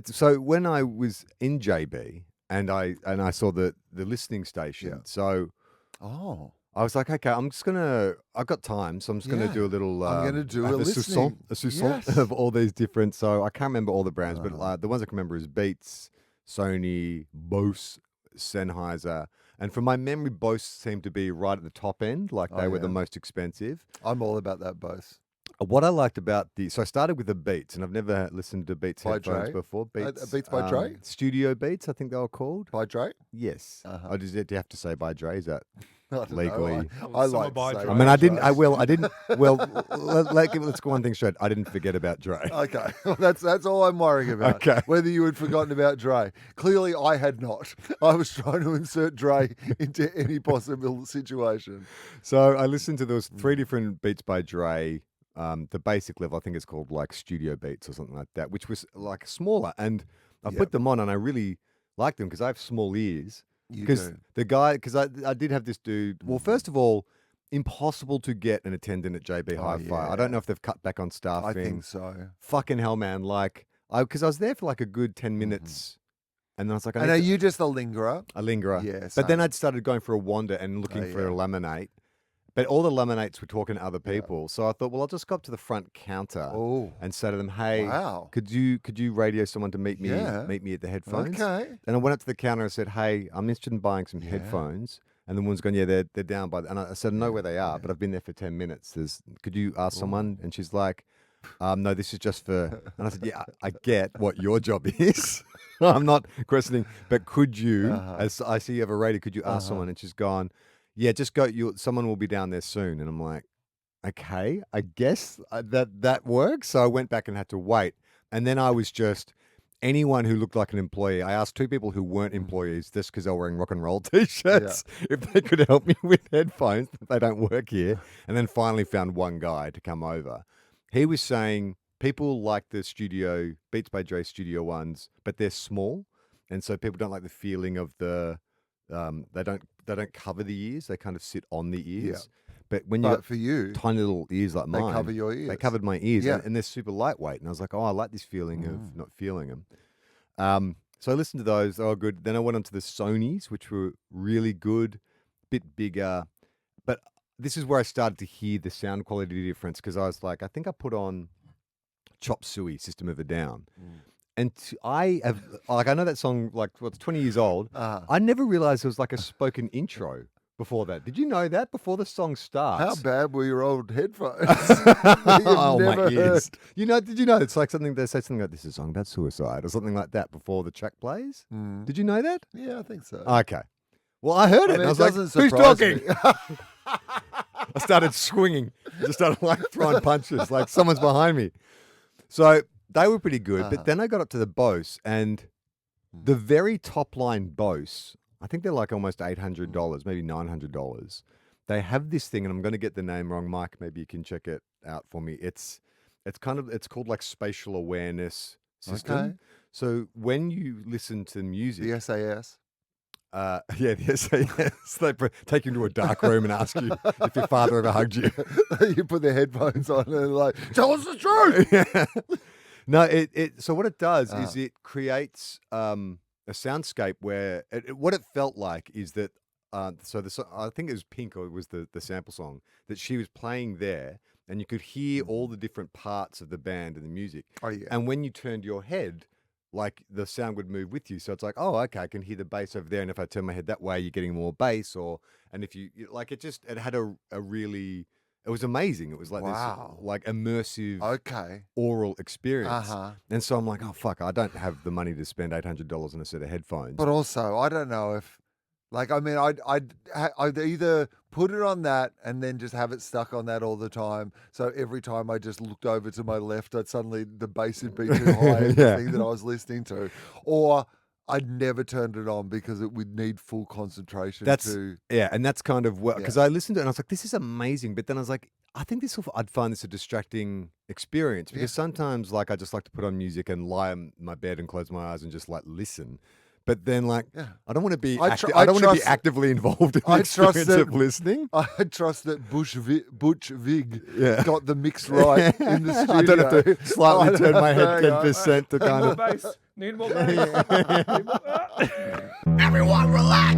So when I was in JB and I saw the listening station, so I was like, okay, I've got time, so I'm just gonna do a little. I'm gonna do a listening of all these different. So I can't remember all the brands, but the ones I can remember is Beats, Sony, Bose, Sennheiser. And from my memory, Bose seemed to be right at the top end, like they were the most expensive. I'm all about that Bose. What I liked about so I started with the Beats, and I've never listened to Beats By headphones Dre? before. Beats by Dre? Studio Beats, I think they were called. By Dre? Yes. Uh-huh. Do you have to say by Dre? Is that I don't know. legally? I like by to say Dre. I mean, I didn't. Dre. I didn't. Well, let's go one thing straight. I didn't forget about Dre. Okay, well, that's all I'm worrying about. Okay. Whether you had forgotten about Dre. Clearly, I had not. I was trying to insert Dre into any possible situation. So I listened to those 3 different Beats by Dre. The basic level, I think it's called like Studio Beats or something like that, which was like smaller. And I put them on, and I really liked them because I have small ears. Because I did have this dude. Well, first of all, impossible to get an attendant at JB HiFi. yeah. I don't know if they've cut back on staffing. I think so. Fucking hell, man! Like, because I was there for like a good 10 minutes, and then I was like, And are you just a lingerer? a lingerer. Yeah, but then same. I'd started going for a wander and looking for a laminate. But all the laminates were talking to other people, so I thought, well, I'll just go up to the front counter and say to them, "Hey, could you radio someone to meet me at the headphones?" Okay. And I went up to the counter and said, "Hey, I'm interested in buying some headphones." And the woman's going, "Yeah, they're down by." And I said, "I know where they are, but I've been there for 10 minutes. Could you ask someone?" And she's like, "No, this is just for." And I said, "Yeah, I get what your job is. I'm not questioning, but could you, as I see you have a radio, could you ask someone?" And she's gone, "Yeah, just go. Someone will be down there soon." And I'm like, "Okay, I guess that works." So I went back and had to wait. And then I was just anyone who looked like an employee. I asked 2 people who weren't employees, just because they were wearing rock and roll t-shirts, if they could help me with headphones. They don't work here. And then finally found one guy to come over. He was saying people like the studio Beats by Dre Studio ones, but they're small, and so people don't like the feeling of the. They don't cover the ears. They kind of sit on the ears. But when you for you, tiny little ears like mine, they cover your ears. They covered my ears, Yeah. and they're super lightweight. And I was like, oh, I like this feeling of not feeling them. So I listened to those. They were good. Then I went on to the Sonys, which were really good, bit bigger. But this is where I started to hear the sound quality difference, because I was like, I think I put on Chop Suey, System of a Down. And I know that song, like, it's 20 years old. I never realized it was like a spoken intro before that. Did you know that before the song starts? How bad were your old headphones? Oh, my ears. Did you know it's like something, they say something like, this is a song about suicide or something like that before the track plays? Did you know that? Yeah, I think so. Okay. Well, I heard it. And I was like, who's talking? I started swinging. Just started like throwing punches like someone's behind me. So they were pretty good. But then I got up to the Bose, and the very top line Bose, I think they're like almost $800, maybe $900. They have this thing, and I'm going to get the name wrong. Mike, maybe you can check it out for me. It's called like spatial awareness system. Okay. So when you listen to music, The SAS. the SAS, they take you into a dark room and ask you if your father ever hugged you. You put their headphones on and they're like, tell us the truth. No, so what it does is it creates a soundscape where what it felt like is that I think it was Pink, or it was the sample song that she was playing there, and you could hear all the different parts of the band and the music. Oh yeah. And when you turned your head, like the sound would move with you. So it's like, oh, okay, I can hear the bass over there, and if I turn my head that way, you're getting more bass. And if you like, it had a really. It was amazing. It was like this like immersive oral experience. And so I'm like, oh, fuck, I don't have the money to spend $800 on a set of headphones. But also, I don't know if, like, I mean, I'd either put it on that and then just have it stuck on that all the time. So every time I just looked over to my left, the bass would be too high in the thing that I was listening to. Or I'd never turned it on because it would need full concentration. And that's kind of because I listened to it and I was like, this is amazing. But then I was like, I think I'd find this a distracting experience, because sometimes like I just like to put on music and lie in my bed and close my eyes and just like listen. But then, like, I don't want to be. I don't want to be actively involved in the experience of listening. I trust that Butch Vig got the mix right in the studio. I don't have to slightly turn my head 10% to kind of. Bass. Need more bass. Yeah. Need more- Everyone relax!